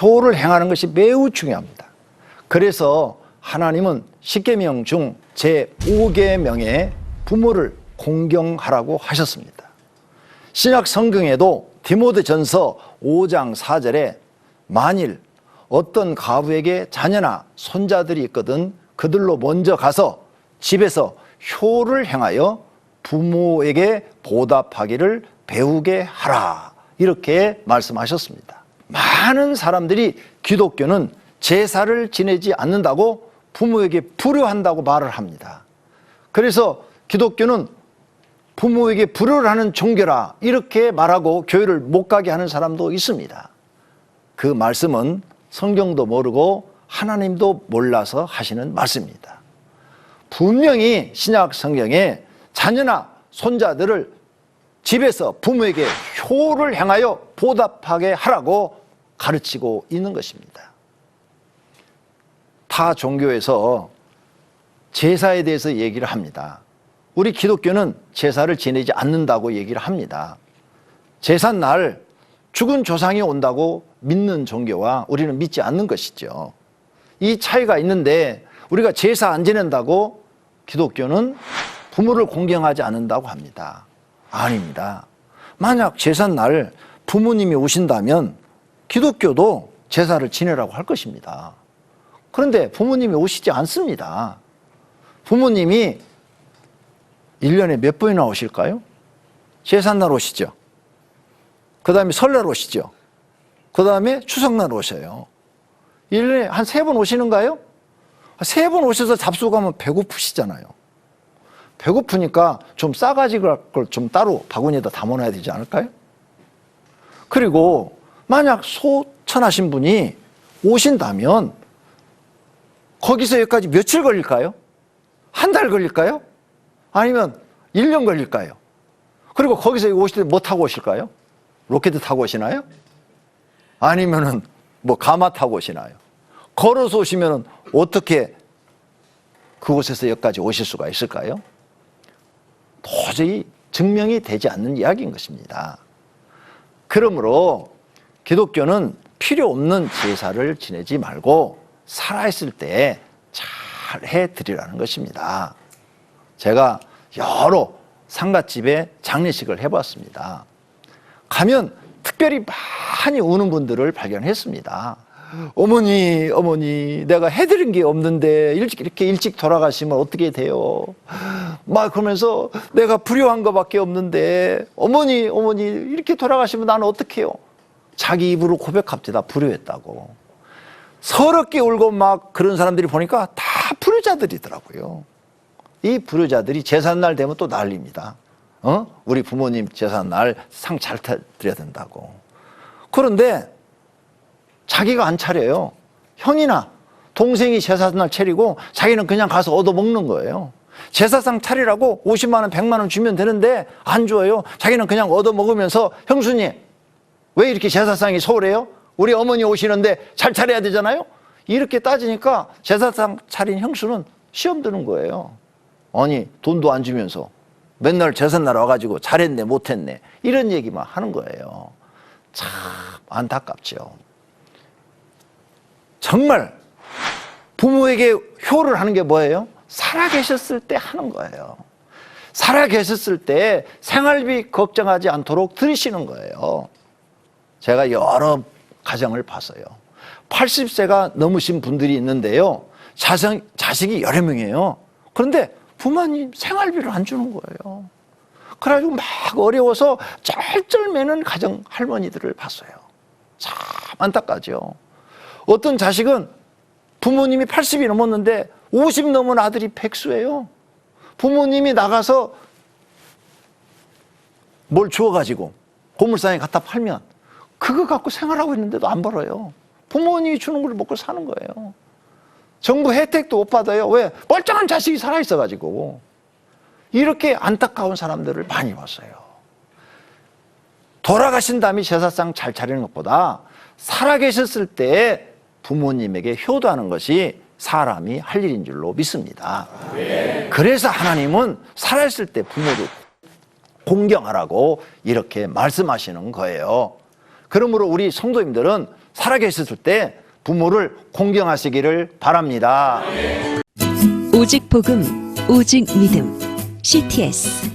효를 행하는 것이 매우 중요합니다. 그래서 하나님은 십계명 중 제5계명에 부모를 공경하라고 하셨습니다. 신약 성경에도 디모데전서 5장 4절에 만일 어떤 가부에게 자녀나 손자들이 있거든 그들로 먼저 가서 집에서 효를 행하여 부모에게 보답하기를 배우게 하라, 이렇게 말씀하셨습니다. 많은 사람들이 기독교는 제사를 지내지 않는다고 부모에게 불효한다고 말을 합니다. 그래서 기독교는 부모에게 불효를 하는 종교라 이렇게 말하고 교회를 못 가게 하는 사람도 있습니다. 그 말씀은 성경도 모르고 하나님도 몰라서 하시는 말씀입니다. 분명히 신약 성경에 자녀나 손자들을 집에서 부모에게 효를 행하여 보답하게 하라고 가르치고 있는 것입니다. 타 종교에서 제사에 대해서 얘기를 합니다. 우리 기독교는 제사를 지내지 않는다고 얘기를 합니다. 제삿날 죽은 조상이 온다고 믿는 종교와 우리는 믿지 않는 것이죠. 이 차이가 있는데 우리가 제사 안 지낸다고 기독교는 부모를 공경하지 않는다고 합니다. 아닙니다. 만약 제삿날 부모님이 오신다면 기독교도 제사를 지내라고 할 것입니다. 그런데 부모님이 오시지 않습니다. 부모님이 1년에 몇 번이나 오실까요? 제삿날 오시죠. 그 다음에 설날 오시죠. 그 다음에 추석날 오셔요. 1년에 한 3번 오시는가요? 3번 오셔서 잡수가면 배고프시잖아요. 배고프니까 좀 싸가지고 걸 좀 따로 바구니에다 담아놔야 되지 않을까요? 그리고 만약 소천하신 분이 오신다면 거기서 여기까지 며칠 걸릴까요? 한 달 걸릴까요? 아니면 1년 걸릴까요? 그리고 거기서 오실 때 뭐 타고 오실까요? 로켓 타고 오시나요? 아니면은 뭐 가마 타고 오시나요? 걸어서 오시면은 어떻게 그곳에서 여기까지 오실 수가 있을까요? 도저히 증명이 되지 않는 이야기인 것입니다. 그러므로 기독교는 필요 없는 제사를 지내지 말고 살아있을 때 잘 해드리라는 것입니다. 제가 여러 상갓집에 장례식을 해봤습니다. 가면 특별히 많이 우는 분들을 발견했습니다. 어머니, 내가 해드린 게 없는데 이렇게 일찍 돌아가시면 어떻게 돼요? 막 그러면서 내가 불효한 것밖에 없는데 어머니, 이렇게 돌아가시면 나는 어떡해요? 자기 입으로 고백합니다. 불효했다고. 서럽게 울고 막 그런 사람들이 보니까 다 불효자들이더라고요. 이 불효자들이 제삿날 되면 또 난립니다. 우리 부모님 제삿날 상 잘 드려야 된다고. 그런데 자기가 안 차려요. 형이나 동생이 제삿날 차리고 자기는 그냥 가서 얻어먹는 거예요. 제사상 차리라고 50만 원, 100만 원 주면 되는데 안 줘요. 자기는 그냥 얻어먹으면서 형수님 왜 이렇게 제사상이 소홀해요? 우리 어머니 오시는데 잘 차려야 되잖아요. 이렇게 따지니까 제사상 차린 형수는 시험 드는 거예요. 아니 돈도 안 주면서 맨날 제삿날 와가지고 잘했네 못했네 이런 얘기만 하는 거예요. 참 안타깝죠. 정말 부모에게 효를 하는 게 뭐예요? 살아계셨을 때 하는 거예요. 살아계셨을 때 생활비 걱정하지 않도록 들으시는 거예요. 제가 여러 가정을 봤어요. 80세가 넘으신 분들이 있는데요. 자식이 여러 명이에요. 그런데 부모님 생활비를 안 주는 거예요. 그래가지고 막 어려워서 쩔쩔매는 가정 할머니들을 봤어요. 참 안타깝죠. 어떤 자식은 부모님이 80이 넘었는데 50 넘은 아들이 백수예요. 부모님이 나가서 뭘 주워가지고 고물상에 갖다 팔면 그거 갖고 생활하고 있는데도 안 벌어요. 부모님이 주는 걸 먹고 사는 거예요. 정부 혜택도 못 받아요. 왜? 멀쩡한 자식이 살아있어가지고. 이렇게 안타까운 사람들을 많이 봤어요. 돌아가신 다음에 제사상 잘 차리는 것보다 살아계셨을 때 부모님에게 효도하는 것이 사람이 할 일인 줄로 믿습니다. 그래서 하나님은 살아있을 때 부모를 공경하라고 이렇게 말씀하시는 거예요. 그러므로 우리 성도님들은 살아계셨을 때 부모를 공경하시기를 바랍니다. 오직 복음, 오직 믿음. CTS